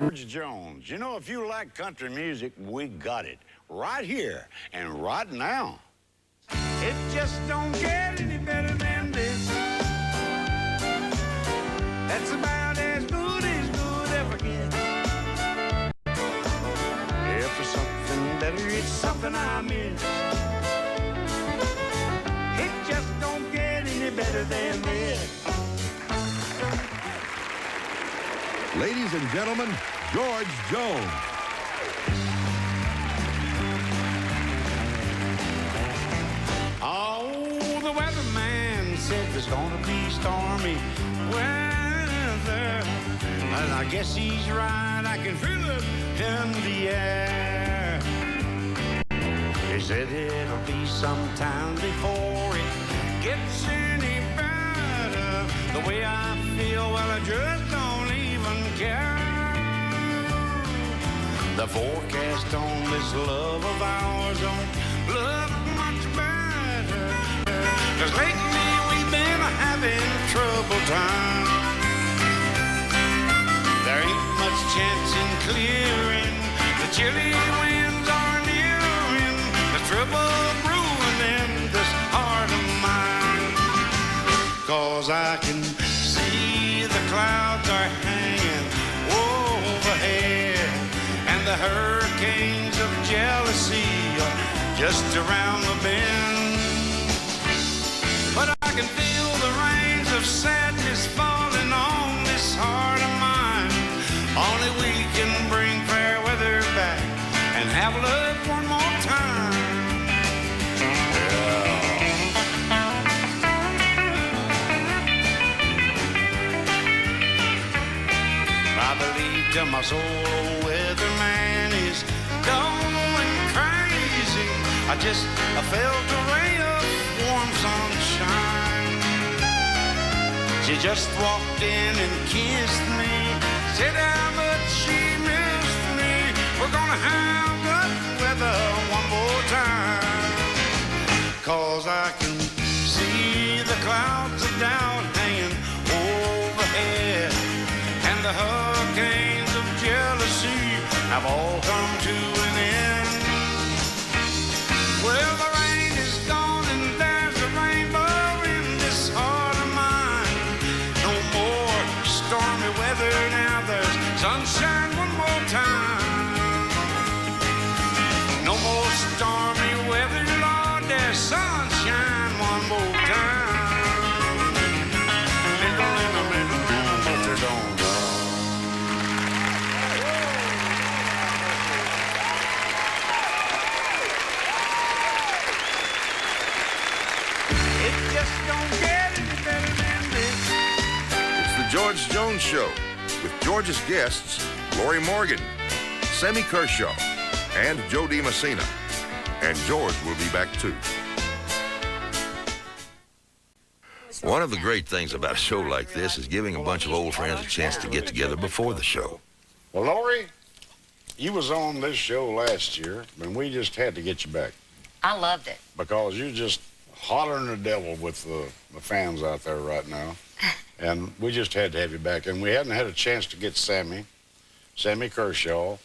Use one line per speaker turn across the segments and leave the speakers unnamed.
George Jones. You know, if you like country music, we got it. Right here and right now. It just don't get any better than this. That's about as good ever gets. If there's something better, it's something I miss. It just don't get any better than this.
Ladies and gentlemen, George Jones.
Oh, the weatherman said there's gonna be stormy weather. And I guess he's right, I can feel it in the air. He said it'll be some time before it gets any better. The way I feel, well, I just don't even care. The forecast on this love of ours don't look much better. 'Cause lately we've been having a trouble time. There ain't much chance in clearing. The chilly winds are nearing. The trouble brewing in this heart of mine. 'Cause I can see the clouds are hanging overhead, and the hurricanes of jealousy are just around the bend. But I can feel the rains of sadness falling on this heart of mine. Only we can bring fair weather back and have love one more time. I believe till my soul, old weatherman is going crazy. I felt a ray of warm sunshine. She just walked in and kissed me, said how much she missed me. We're gonna have good weather one more time. 'Cause I can see the clouds are down hanging overhead, and the hurricanes of jealousy have all come to an end. Well, the rain is gone and there's a rainbow in this heart of mine. No more stormy weather, now there's sunshine one more time. No more stormy weather, Lord, there's sunshine one more time. Middle in the middle, but they don't go. It just don't get any better than this.
It's the George Jones Show with George's guests, Lorrie Morgan, Sammy Kershaw, and Dee Messina. And George will be back too. One of the great things about a show like this is giving a bunch of old friends a chance to get together before the show.
Well, Lorrie, you was on this show last year, and we just had to get you back
I loved it.
because you're just hotter than the devil with the fans out there right now. And we just had to have you back. And we hadn't had a chance to get Sammy Kershaw.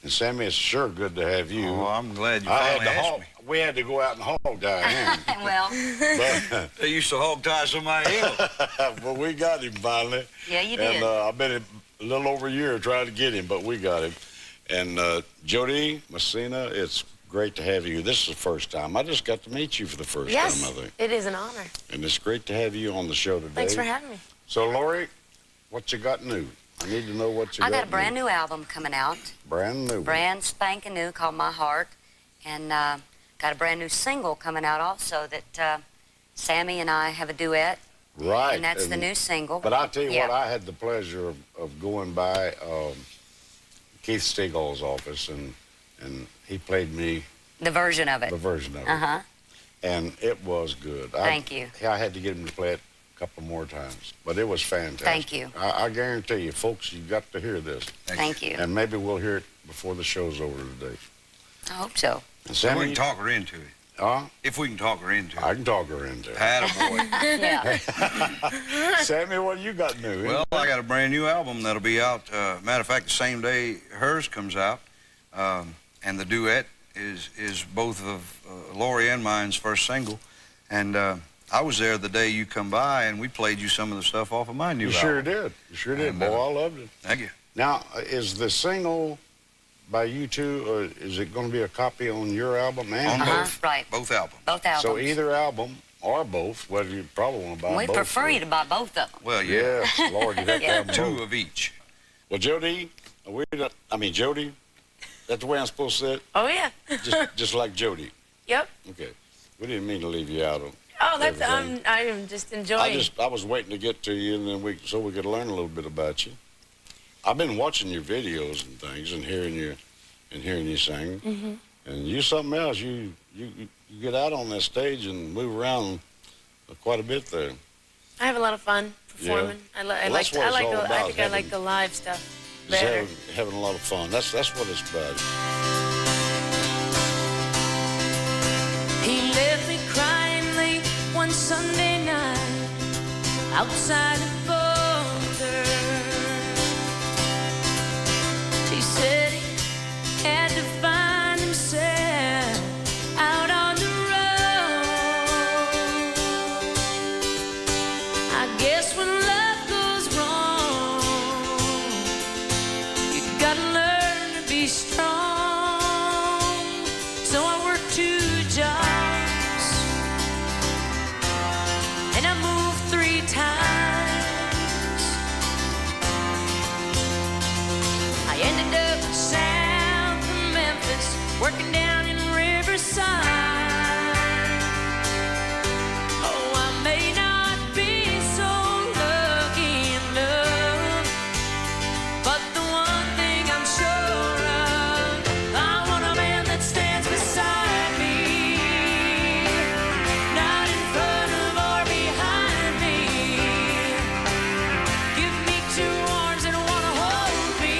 And Sammy, it's sure good to have you.
Oh, I'm glad you finally asked me.
We had to go out and hog tie him.
Well,
But,
They used to hog tie somebody else.
but we got him finally.
yeah, you did.
And I've been a little over a year trying to get him, but we got him. And Dee Messina, it's great to have you. This is the first time. I just got to meet you for the first
Yes,
time, I think.
it is an honor.
And it's great to have you on the show today.
Thanks for having me.
So, Lorrie, what you got new? I need to know what you
I
got
got a brand new album coming out,
Brand new.
brand spanking new, called My Heart, and got a brand new single coming out also that Sammy and I have a duet,
Right.
and that's the new single.
But I'll tell you
Yeah.
what, I had the pleasure of going by Keith Stegall's office, and he played me
The version of it.
the version of it.
Uh-huh.
And it was good.
Thank you.
I had to get him to play it a couple more times, but it was fantastic.
Thank you.
I guarantee you, folks, you got to hear this.
Thank you.
And maybe we'll hear it before the show's over today.
I hope so.
And
So we
Sammy,
can talk her into it. If we can talk her into it.
I can talk her into it.
Attaboy.
Yeah.
Sammy, what you got new?
Well, I got a brand new album that'll be out. Matter of fact, the same day hers comes out. And the duet is both of Lorrie and mine's first single. And I was there the day you come by, and we played you some of the stuff off of my new album.
Sure did. You sure did.
And,
Boy, I loved it.
Thank you.
Now, is the single by you two, or is it going to be a copy on your album? And
On both.
Right.
Both albums.
Both albums.
So either album or both, whether you probably want to buy
We
both.
prefer you to buy both of them.
Well, yeah.
Yeah, Lord, you have to have them
Two
both.
of each.
Well, Jody, Jody, that's the way I'm supposed to say it?
Oh, yeah.
Just like Jody.
Yep.
Okay. We didn't mean to leave you out on
Oh, that's
everything.
I am just enjoying.
I was waiting to get to you, and then so we could learn a little bit about you. I've been watching your videos and things, and hearing you sing.
Mm-hmm.
And you something else. You get out on that stage and move around quite a bit there.
I have a lot of fun performing.
Yeah.
I
Well, that's what it's all
I
about,
think I like the live stuff
Just
better.
having a lot of fun. That's what it's about.
He left me crying late one Sunday night outside of Boulder. He said he had to find himself out on the road. I guess when love goes wrong, you gotta learn to be strong. So I worked 2 jobs and I moved 3 times. I ended up south of Memphis, working down in Riverside. Oh, I may not be so lucky in love, but the one thing I'm sure of, I want a man that stands beside me, not in front of or behind me. Give me 2 arms and wanna hold me,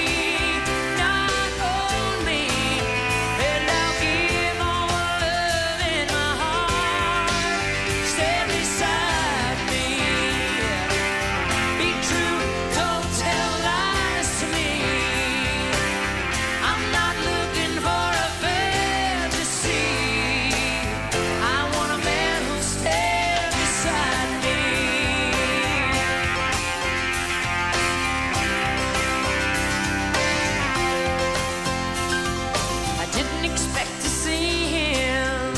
not own me, and I'll give all the love in my heart. Stand beside me, be true, don't tell lies to me. I'm not looking for a fantasy, I want a man who'll stand beside me. I didn't expect to see him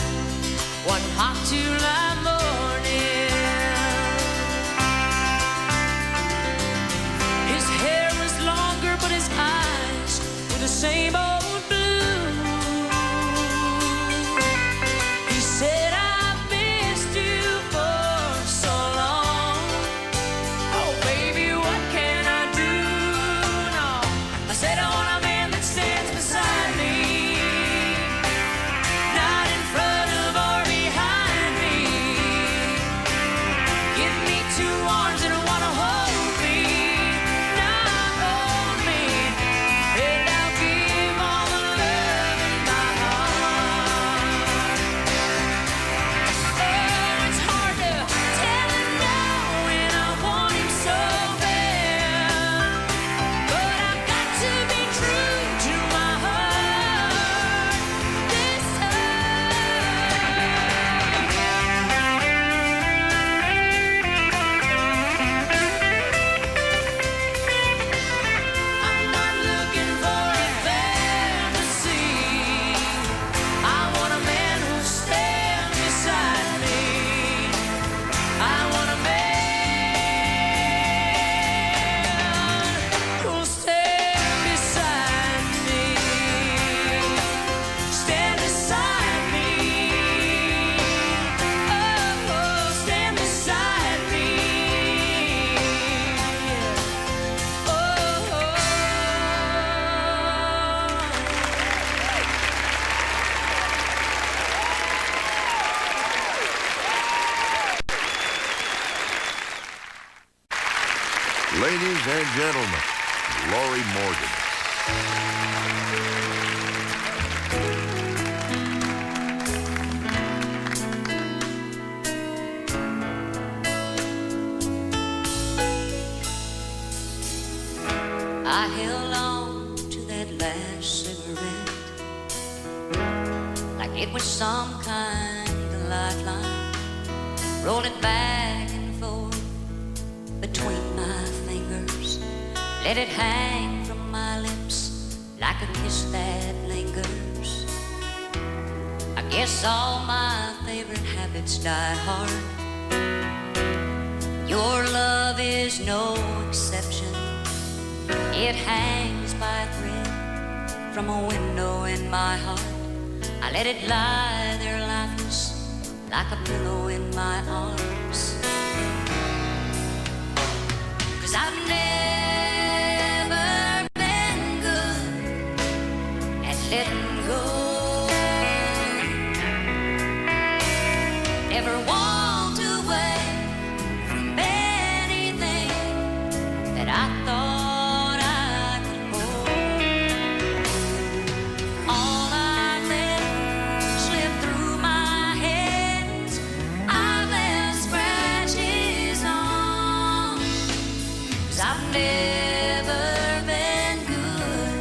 one hot July morning. His hair was longer, but his eyes were the same old blue. He said, I missed you for so long. Oh, baby, what can I do? No, I said I want a man that stands beside me, not in front of or behind me. Give me 2 arms and wanna hold me, not own me, and I'll give all the love in my heart. Oh, it's hard to tell him no when I want him so bad, but I've got to be true to my heart this time. I'm not looking for a fantasy, I want a man who'll stand beside me. I want a man who'll stand beside me. Stand beside me. Oh, stand beside me.
Ladies and gentlemen, Lorrie Morgan.
some kind of lifeline, roll it back and forth between my fingers, let it hang from my lips like a kiss that lingers. I guess all my favorite habits die hard. Your love is no exception. It hangs by a thread from a window in my heart. I let it lie there lifeless like a pillow in my arms. 'Cause I've never been good at letting go. Never walked away from anything that I thought I could hold. All I let slip through my hands, I left scratches on. 'Cause I've never been good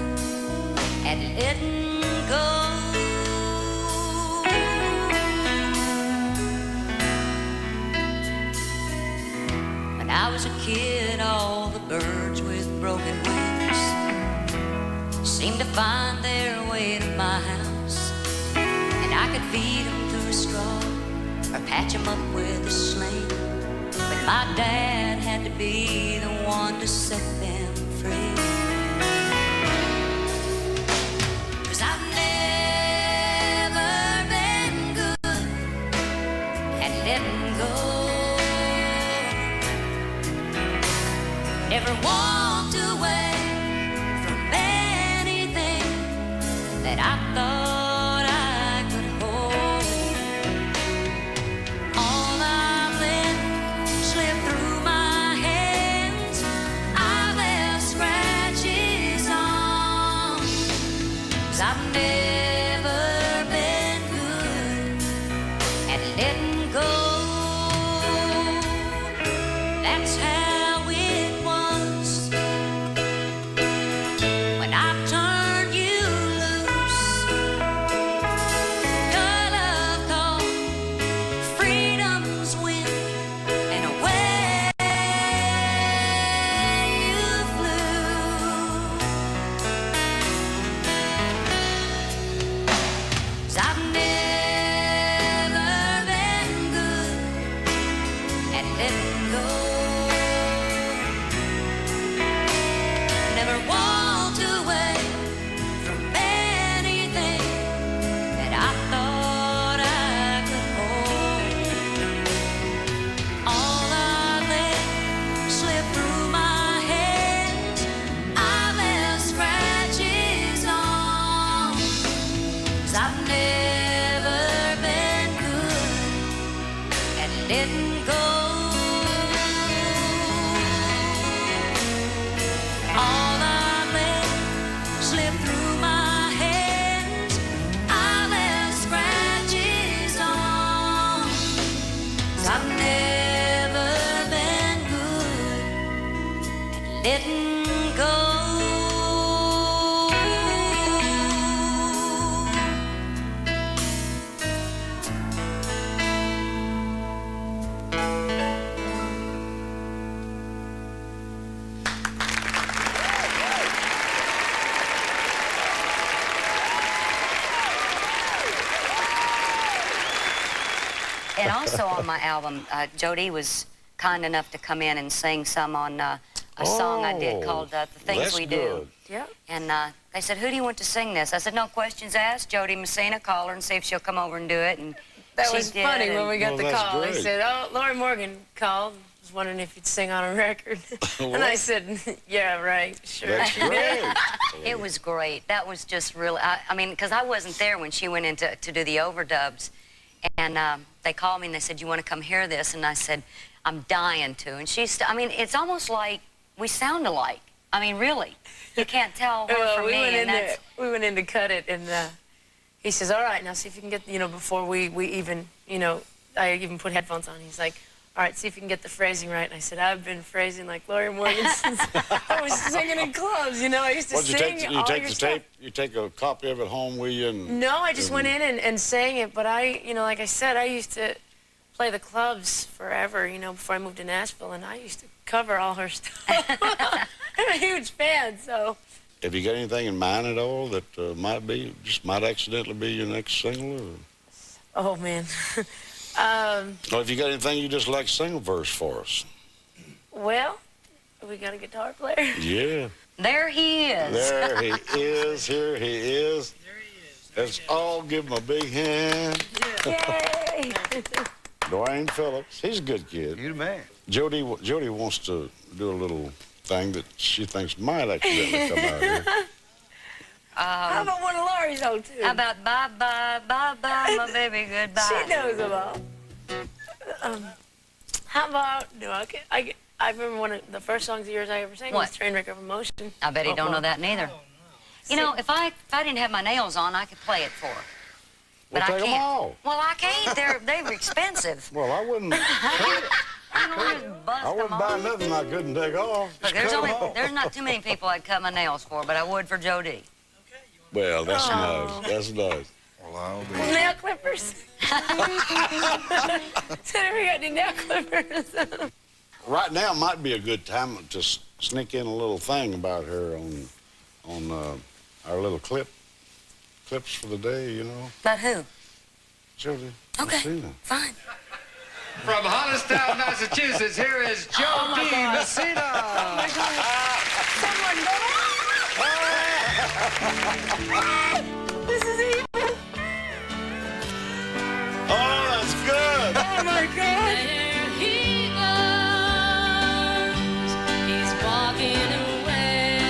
at letting go. I was a kid, all the birds with broken wings seemed to find their way to my house, and I could feed them through a straw or patch them up with a sling. But my dad had to be the one to set them free. 'Cause I've never been good at letting go. Never walked away from anything that I thought I could hold. All I let slip through my hands, I left scratches on. 'Cause I've never been good at letting go. That's how And also on my album, Jody was kind enough to come in and sing some on a song I did called The Things We Do.
Yeah.
And they said, who do you want to sing this? I said, no questions asked. Jody Messina, call her and see if she'll come over and do it. And
That
she
was
did,
funny
and
when we got the
that's
call. He
great.
said, oh, Lorrie Morgan called. Was wondering if you'd sing on a record. And I said, yeah, right, sure.
That's great.
It was great. That was just really, I mean, because I wasn't there when she went in to do the overdubs. And they called me and they said, you want to come hear this? And I said, I'm dying to. And I mean, it's almost like we sound alike. I mean, really. You can't tell her
Well,
from me.
we went in to cut it, and he says, all right, now see if you can get, before we even, I even put headphones on. He's like, all right, see if you can get the phrasing right. And I said, I've been phrasing like Lorrie Morgan since I was singing in clubs. You know, I used to sing all your stuff.
Tape? You take a copy of it home with you? And,
no, I just went in and sang it. But you know, like I said, I used to play the clubs forever, you know, before I moved to Nashville, and I used to cover all her stuff. I'm a huge fan, so.
Have you got anything in mind at all that might accidentally be your next single? Or?
Oh, man.
Or if you got anything you just like sing a verse for us?
Well, we got a guitar player.
Yeah.
There he is.
There he is. Here he is. There he is. Let's all give him a big hand.
Yeah. Yay!
Dwayne Phillips. He's a good kid.
You the man.
Jody wants to do a little thing that she thinks might accidentally come out here.
How about one of Laurie's old tunes?
How about bye, bye, bye, bye, my baby, goodbye.
She knows them all. How about, I remember one of the first songs of yours I ever sang was Trainwreck of Emotion.
I bet he don't know that neither. You know, if I didn't have my nails on, I could play it for her. But
Well,
I
take 'em
can't.
all.
Well, I can't. They're expensive.
Well, I wouldn't. I wouldn't buy nothing I couldn't take off.
Look, there's not too many people I'd cut my nails for, but I would for Joe D.
Well, that's nice. That's nice.
Well, I'll be.
Nail clippers. Said we got any nail clippers.
Right now might be a good time to sneak in a little thing about her on our little clips for the day, you know.
But who?
Jody
Okay,
Messina.
fine.
From Hollistown, Massachusetts, here is Joe Dee Messina.
Oh my God. Someone go. This is even.
Oh, that's good.
Oh my God.
There he goes, he's walking away.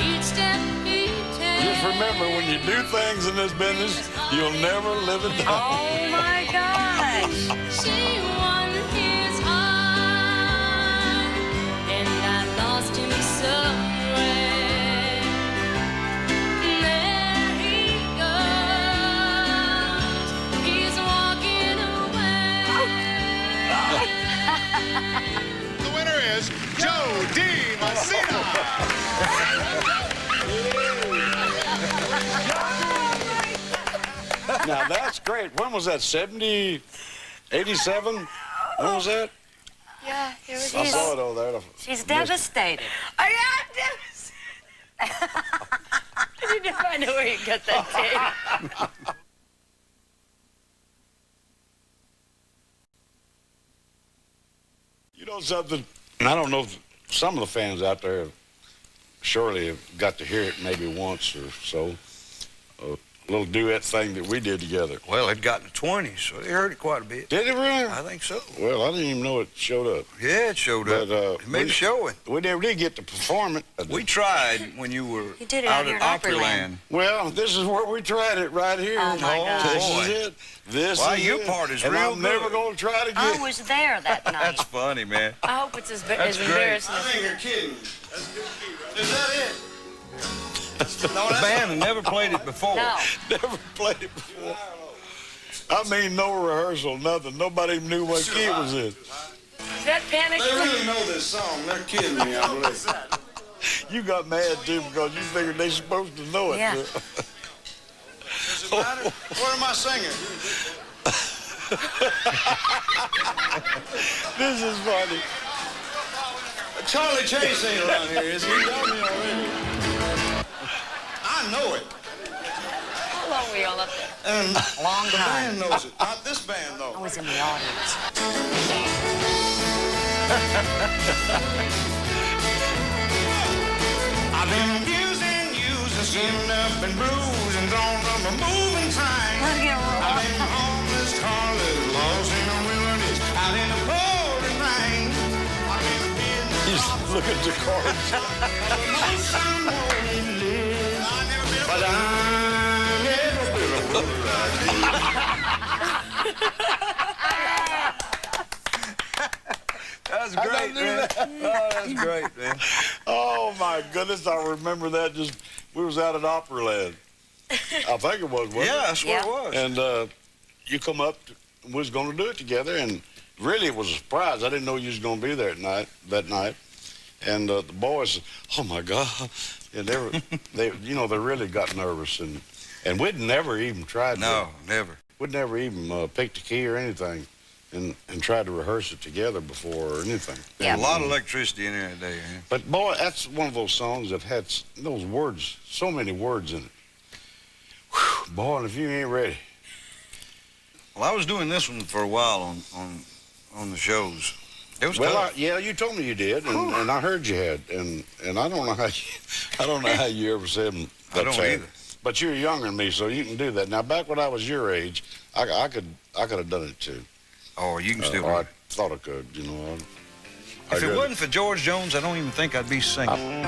Each step he takes.
Just remember, when you do things in this business, you'll never live it down.
Oh my gosh.
She won his heart, and I lost him somewhere. There he goes, he's walking away.
The winner is Joe Dee Messina.
Now, that's great. When was that, 70, 87? When was that?
Yeah, here it
I
is.
saw it over there.
She's devastated.
I am devastated. I need to find out where you got that tape.
You know something? I don't know if some of the fans out there surely have got to hear it maybe once or so. A little duet thing that we did together.
Well, it got in the 20s, so they heard it quite a bit.
Did it really?
I think so.
Well, I didn't even know it showed up.
Yeah, it showed up.
But,
It made a showing.
We never did get to perform it.
We tried when you were
You did it
out
out here
at
in
Opryland.
Well, this is where we tried it right here.
Oh, my gosh.
This
boy.
is it. This
Well,
is
your
it.
part is
and
real
I'm never
good.
going to try it
I
again.
was there that night.
That's funny, man.
I hope it's as
That's great.
embarrassing as
you're kidding. That's a good key, right? Is that it?
The band had never played it before.
No.
Never played it before. I mean, no rehearsal, nothing. Nobody even knew what key it was in.
Is that Panic?
They really know this song. They're kidding me, I believe. You got mad, too, because you figured they supposed to know it.
Yeah.
Does it matter? Where am I singing? This is funny. Charlie Chase ain't around here, is he? He got me already. I know it.
How long were y'all up there?
And
Long
the
time.
band knows it. Not this band, though.
I was in the audience.
I've been abused and used and skinned up and bruised and thrown from a moving train.
Let's get
I've been homeless, carless, lost in the wilderness, out in the pouring rain. I've been a business
He's looking at the cards.
most unholy live. But I never been a fool like
That was great, man. Oh, that's great, man.
Oh, my goodness, I remember that. We was out at Opryland. I think it was, wasn't
Yeah,
it?
that's what it was.
And you come up we was going to do it together, and really it was a surprise. I didn't know you was going to be there that night. And the boys, oh my God, and they really got nervous, and we'd never even tried.
No, never.
We'd never even picked a key or anything, and tried to rehearse it together before or anything.
Yeah.
A lot of electricity in there today. Man.
But boy, that's one of those songs that had those words, so many words in it. Whew, boy, and if you ain't ready.
Well, I was doing this one for a while on the shows. It was tough.
Yeah, you told me you did, and I heard you had, and I don't know how you ever said that.
I don't either.
But you're younger than me, so you can do that. Now, back when I was your age, I could have done it too.
Oh, you can still.
Or I thought I could, you know.
If it wasn't for George Jones, I don't even think I'd be singing.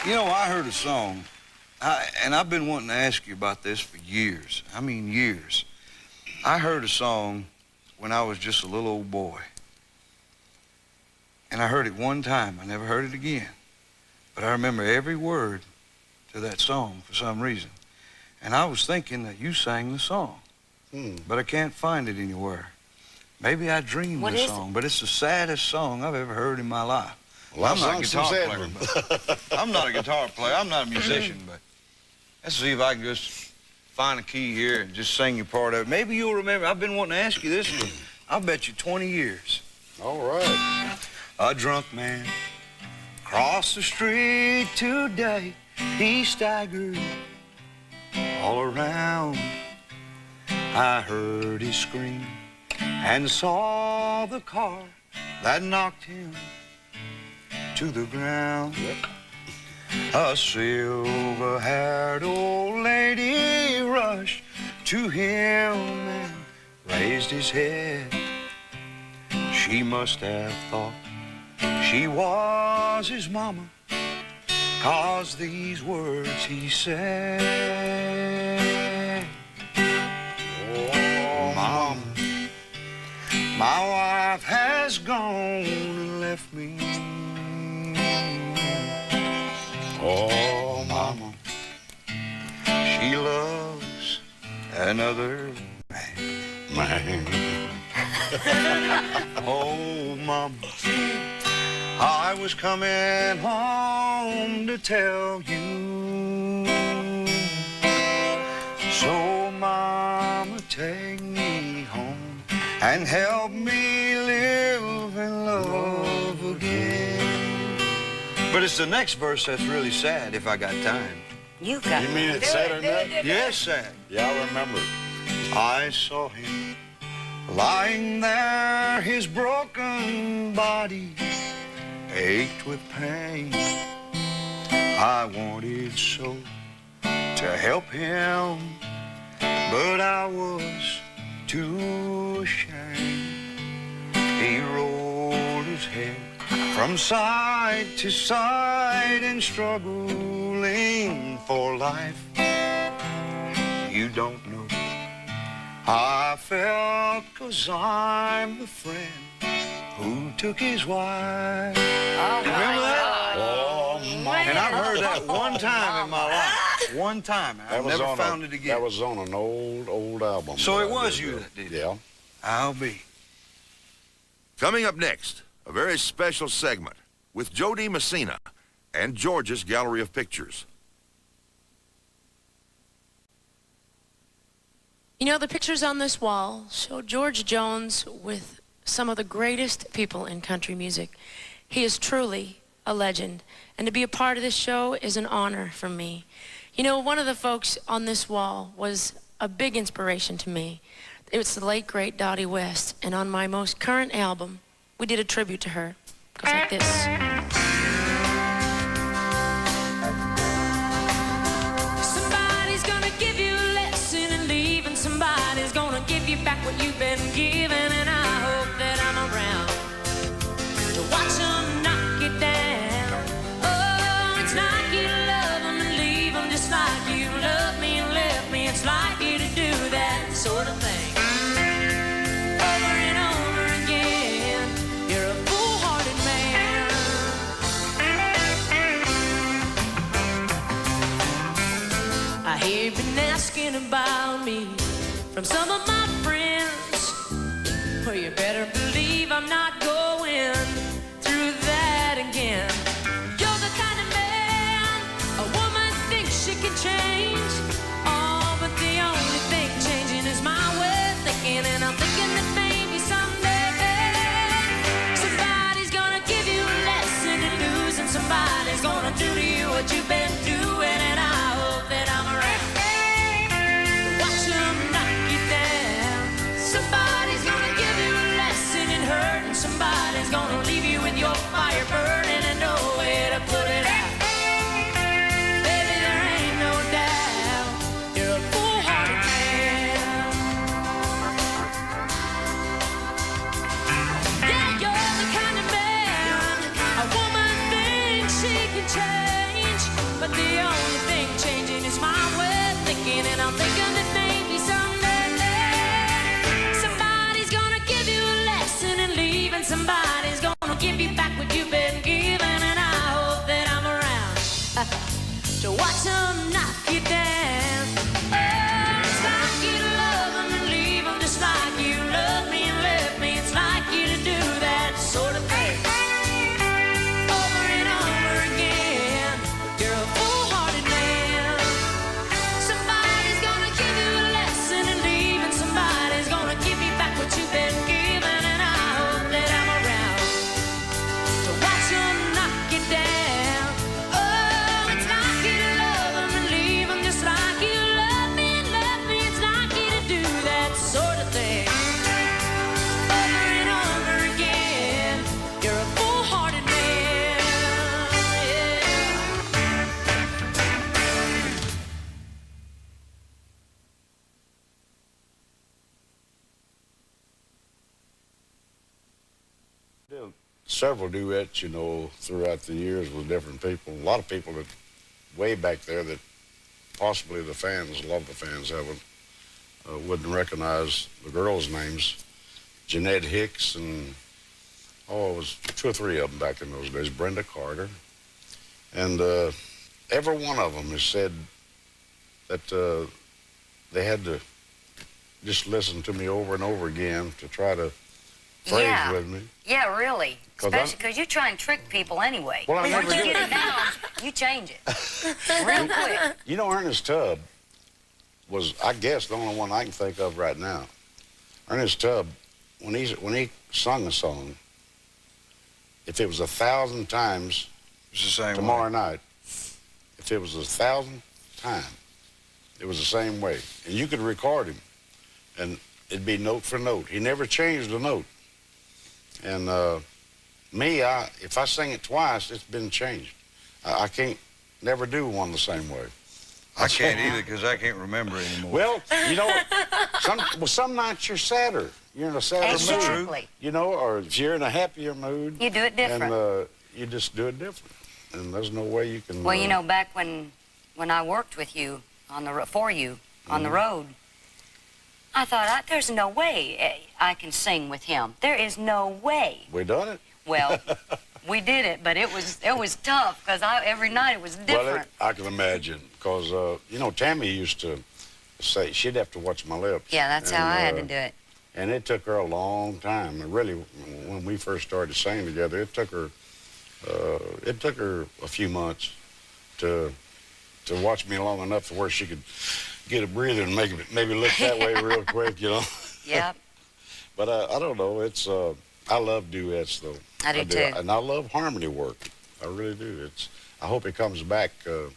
You know, I heard a song, and I've been wanting to ask you about this for years. I mean, years. I heard a song when I was just a little old boy. And I heard it one time. I never heard it again. But I remember every word to that song for some reason. And I was thinking that you sang the song. But I can't find it anywhere. Maybe I dreamed the song, but it's the saddest song I've ever heard in my life. Well, I'm not a guitar player. I'm not a guitar player. I'm not a musician, but let's see if I can just find a key here and just sing you part of it. Maybe you'll remember. I've been wanting to ask you this for, I'll bet you 20 years.
All right.
A drunk man crossed the street today. He staggered all around. I heard his scream and saw the car that knocked him to the ground. A silver-haired old lady rushed to him and raised his head. She must have thought she was his mama, 'cause these words he said. Oh, Mama, my wife has gone and left me. Oh, Mama, she loves another man. Oh, Mama, I was coming home to tell you. So, Mama, take me home and help me live and love again. But it's the next verse that's really sad, if I got time.
You got
You mean it's sadder than that?
Yes, sad.
Yeah, I remember it.
I saw him lying there, his broken body ached with pain. I wanted so to help him, but I was too ashamed. He rolled his head from side to side and struggling for life. You don't know how I felt, 'cause I'm the friend who took his wife. Remember that?
Oh, my.
And I've heard that one time in my life. One time. I've never found it again.
That was on an old album.
So it was you that did it?
Yeah.
I'll be.
Coming up next, a very special segment with Dee Messina and George's Gallery of Pictures.
You know, the pictures on this wall show George Jones with some of the greatest people in country music. He is truly a legend, and to be a part of this show is an honor for me. You know, one of the folks on this wall was a big inspiration to me. It was the late, great Dottie West, and on my most current album, we did a tribute to her. It goes like this.
Somebody's gonna give you a lesson in leaving. Somebody's gonna give you back what you've been given, and I hope that I'm around to watch them knock it down. Oh, it's like you love them and leave them, just like you love me and left me. It's like you to do that sort of thing over and over again. You're a foolhardy man. I hear you've been asking about me from some of my friends. Well, you better believe I'm not going through that again. You're the kind of man a woman thinks she can change. Oh, but the only thing changing is my way of thinking, and I'm thinking that maybe someday somebody's gonna give you a lesson in losing. Somebody's gonna do to you what you've been doing, and I hope that I'm around. Watch them knock you down. Somebody's gonna give you a lesson in hurt, and somebody's gonna leave you with your fire burning and no way to put it out. Baby, there ain't no doubt you're a foolhardy man. Yeah, you're the kind of man a woman thinks she can change, but the only thing changing is my way of thinking, and I'm thinking that maybe someday somebody's gonna give you a lesson in leaving. Somebody's gonna give you back what you've been given, and I hope that I'm around to watch them knock you down. Oh, it's like you love them and leave them, just like you love me and left me. It's like you to do that sort of thing over and over again. You're a foolhardy man. Somebody's gonna give you a lesson in leaving. Somebody's gonna give you back what you've been given, and I hope that I'm around to watch them knock you down. Oh, it's like you love them and leave them, just like you love me and left me. It's like you to do that sort of thing over and over again. You're a foolhardy man. Yeah.
Did several duets, you know, throughout the years with different people. A lot of people that way back there that possibly the fans, a lot of the fans haven't, wouldn't recognize the girls' names. Jeanette Hicks and, it was 2 or 3 of them back in those days. Brenda Carter. And every one of them has said that they had to just listen to me over and over again to try to phrase
Yeah.
with me.
Yeah, really.
'Cause
Especially because you try and trick people anyway.
Well, I
Once
never
you
do.
get it down, you change it real quick.
You know, Ernest Tubb was, I guess, the only one I can think of right now. Ernest Tubb, when he sung a song, if it was 1,000 times
It's the same
tomorrow
way.
night, if it was 1,000th time, it was the same way. And you could record him, and it'd be note for note. He never changed a note. And me, if I sing it twice, it's been changed. I can't never do one the same way.
I can't either because I can't remember anymore.
Well, you know, some nights you're sadder. You're in a sadder mood.
Exactly.
You know, or if you're in a happier mood.
You do it different.
And you just do it different. And there's no way you can...
Well, you know, back when I worked with you on the road, I thought, there's no way I can sing with him. There is no way.
We done it.
Well, we did it, but it was tough because every night it was different.
Well, I can imagine because, you know, Tammy used to say she'd have to watch my lips.
Yeah, that's how I had to do it.
And it took her a long time. And really, when we first started singing together, it took her a few months to watch me long enough to where she could get a breather and maybe look that way real quick, you know.
Yep.
But I don't know. It's I love duets though.
I do too.
And I love harmony work. I really do. I hope it comes back. It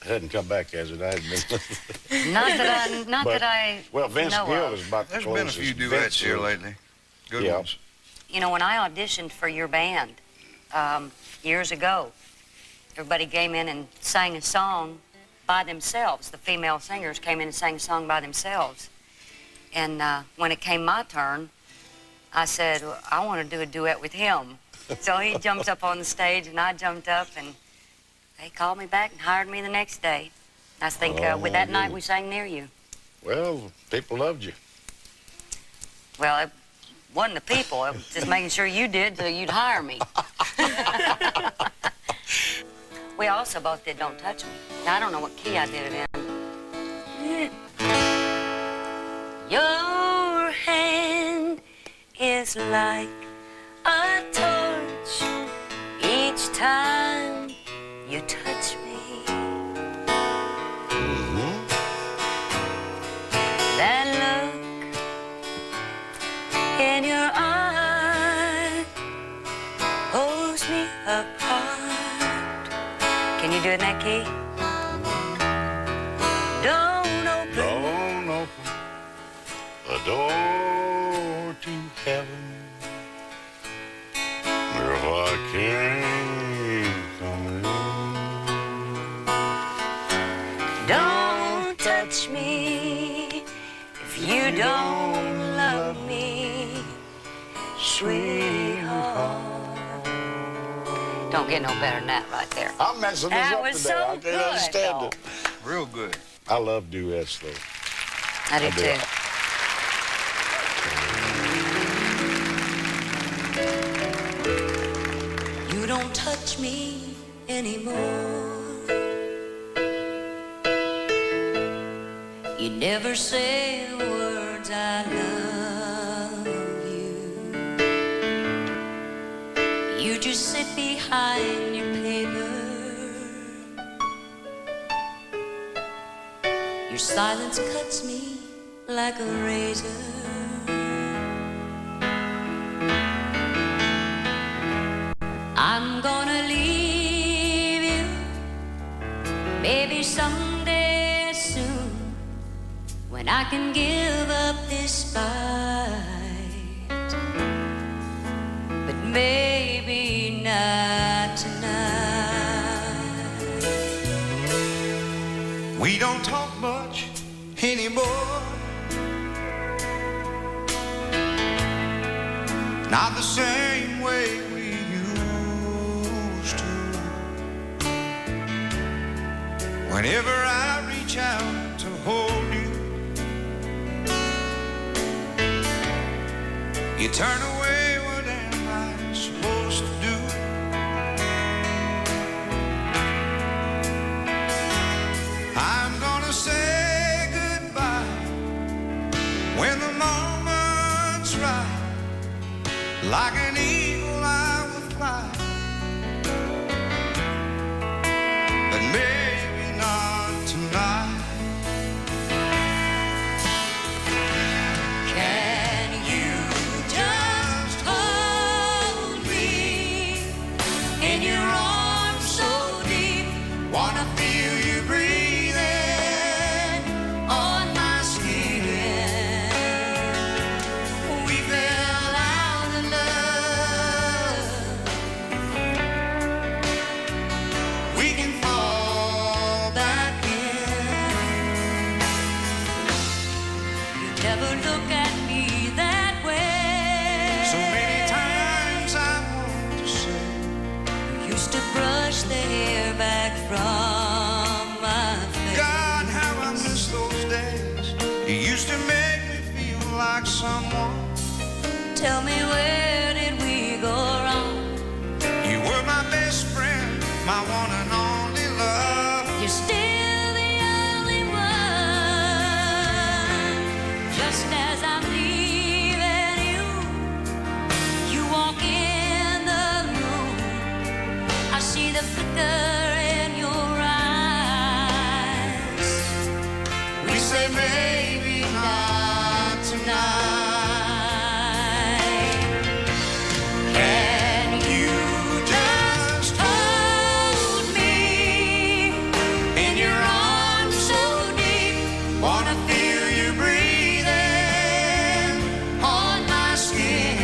hadn't come back as it had been.
Not that I
Well, Vince
know
Gill
of.
is about the
There's been a
closest.
few duets
Vince
here
is-
lately. Good
Yeah.
ones.
You know, when I auditioned for your band years ago, everybody came in and sang a song by themselves. The female singers came in and sang a song by themselves. And when it came my turn, I said, well, I want to do a duet with him. So he jumped up on the stage, and I jumped up, and they called me back and hired me the next day. I think with that night we sang Near You.
Well, people loved you.
Well, it wasn't the people. It was just making sure you did so you'd hire me. We also both did Don't Touch Me. Now, I don't know what key I did it in. Your hand is like a torch each time you touch me. That look in your eye holds me apart. Can you do it in that key? Don't open
a door to heaven. If I can't come in.
Don't touch me if you don't love me, sweetheart. Don't get no better than that right there.
I'm messing this
That
up
was
today.
so
I can't
good,
understand
though.
it.
Real good.
I love duets, though.
I do
I do.
too. You don't touch me anymore. You never say the words I love you. You just sit behind your paper. Your silence cuts me like a razor. I'm gonna leave you, maybe someday soon, when I can give up this fight. But maybe not tonight.
We don't talk much anymore. Not the same way we used to. Whenever I reach out to hold you, you turn away. What am I supposed to do? I'm gonna say goodbye when the moment's right. Like an eagle I will fly, but maybe not tonight. Can you just hold me in your arms so deep? Wanna feel you breathing on my skin. We fell out of love
Tell me, where did we go wrong?
You were my best friend, my one and only love.
You're still the only one. Just as I'm leaving you, you walk in the room. I see the flicker in your eyes.
We say maybe not tonight.
Can you just hold me in your arms so deep?
Wanna feel you breathing
On my skin,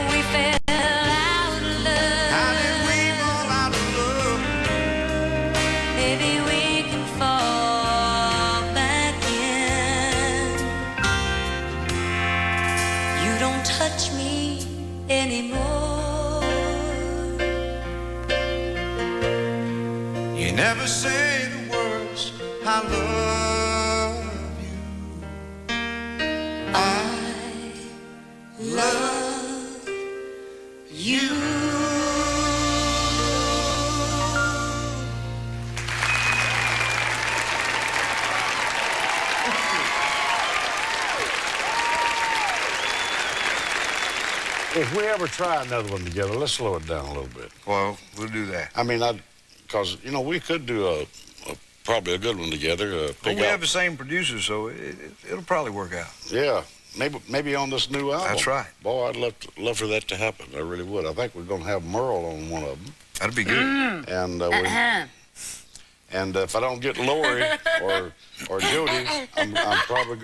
we fell out of love.
How did we fall out of love?
Maybe we can fall back in. You don't touch me anymore.
You never say the words, I love you.
I love you.
If we ever try another one together, let's slow it down a little bit.
Well, we'll do that.
I mean, because, you know, we could do probably a good one together.
Well,
Pick
we
out,
have the same producer, so it'll probably work out.
yeah, maybe on this new album.
That's right.
Boy, I'd love for that to happen. I really would. I think we're going to have Merle on one of them.
That'd be good.
And and if I don't get Lorrie or Jody, I'm probably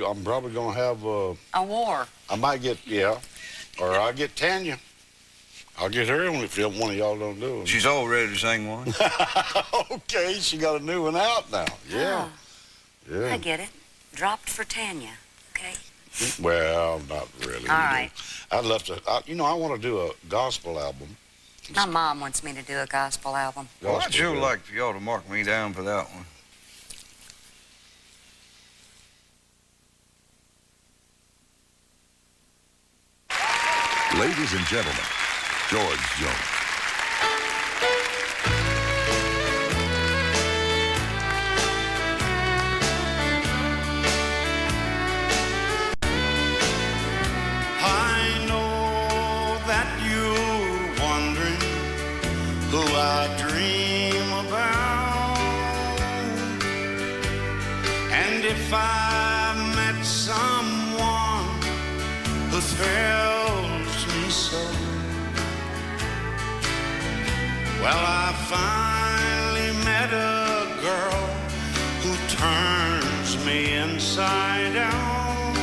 going to have
A war.
I might get or I'll get Tanya. I'll get her on if one of y'all don't do it.
She's all ready to sing one.
Okay, she got a new one out now. Yeah. Yeah.
I get it. Dropped for Tanya. Okay.
Well, not really.
All right.
I'd love to. I want to do a gospel album.
My mom wants me to do a gospel album.
Well, I'd
Gospel,
sure
yeah.
like for y'all to mark me down for that one.
Ladies and gentlemen, George Jones.
I know that you're wondering who I dream about. And if I met someone who thrills me so, well, I finally met a girl who turns me inside out.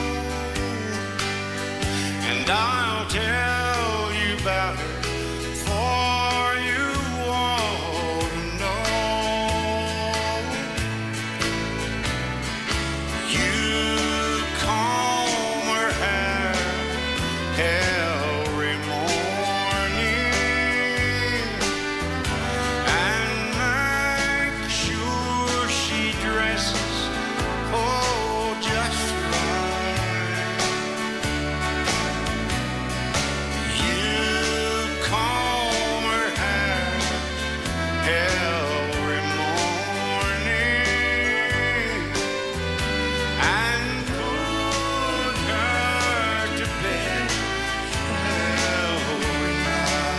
And I'll tell you about her, for you all to know. You comb her hair every morning and make sure she dresses, oh, just right. You comb her hair every morning and put her to bed every night.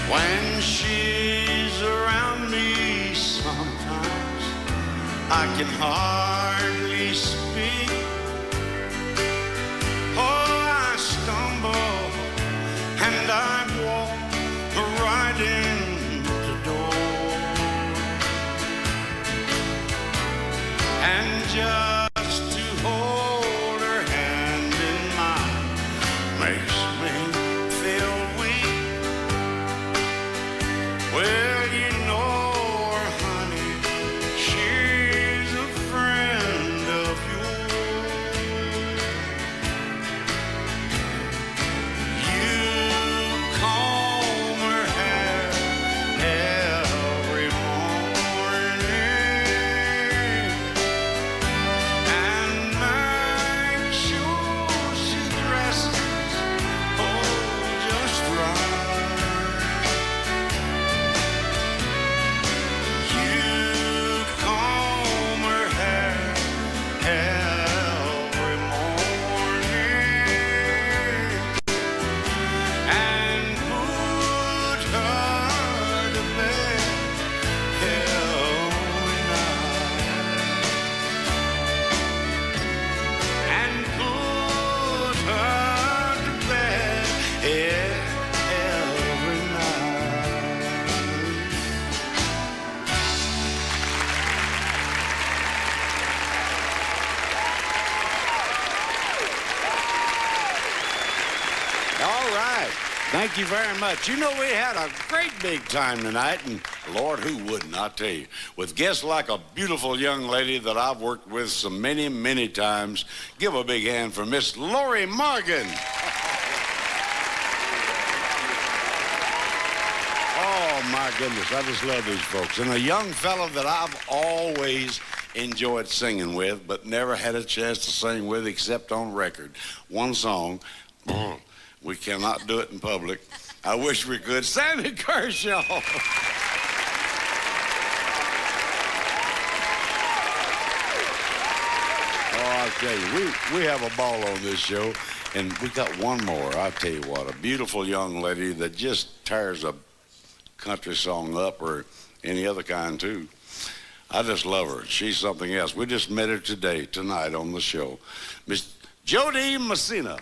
When she's around me, sometimes I can hardly speak. Oh, I stumble and I walk right in the door. And just to hold her hand in mine makes me feel weak. Well, you know her, honey, she's a friend
All right. Thank you very much. You know, we had a great big time tonight, and Lord, who wouldn't, I tell you. With guests like a beautiful young lady that I've worked with so many, many times. Give a big hand for Miss Lorrie Morgan. Oh, my goodness, I just love these folks. And a young fella that I've always enjoyed singing with, but never had a chance to sing with except on record. One song. We cannot do it in public. I wish we could. Sammy Kershaw. Oh, I'll tell you, we have a ball on this show, and we got one more. I'll tell you what, a beautiful young lady that just tears a country song up, or any other kind, too. I just love her. She's something else. We just met her tonight on the show. Miss Dee Messina.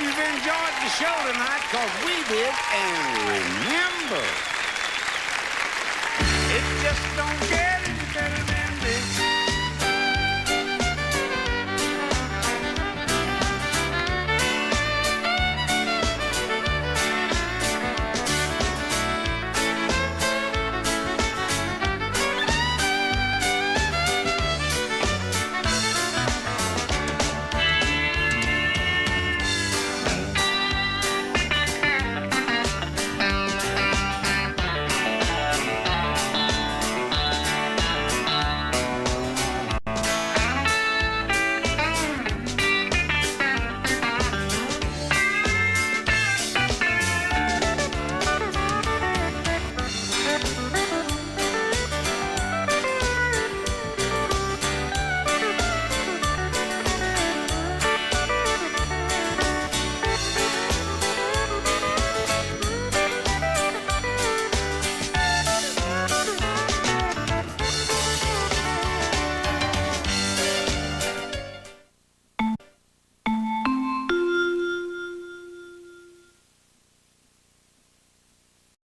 You've enjoyed the show tonight, because we did. And remember, it just don't get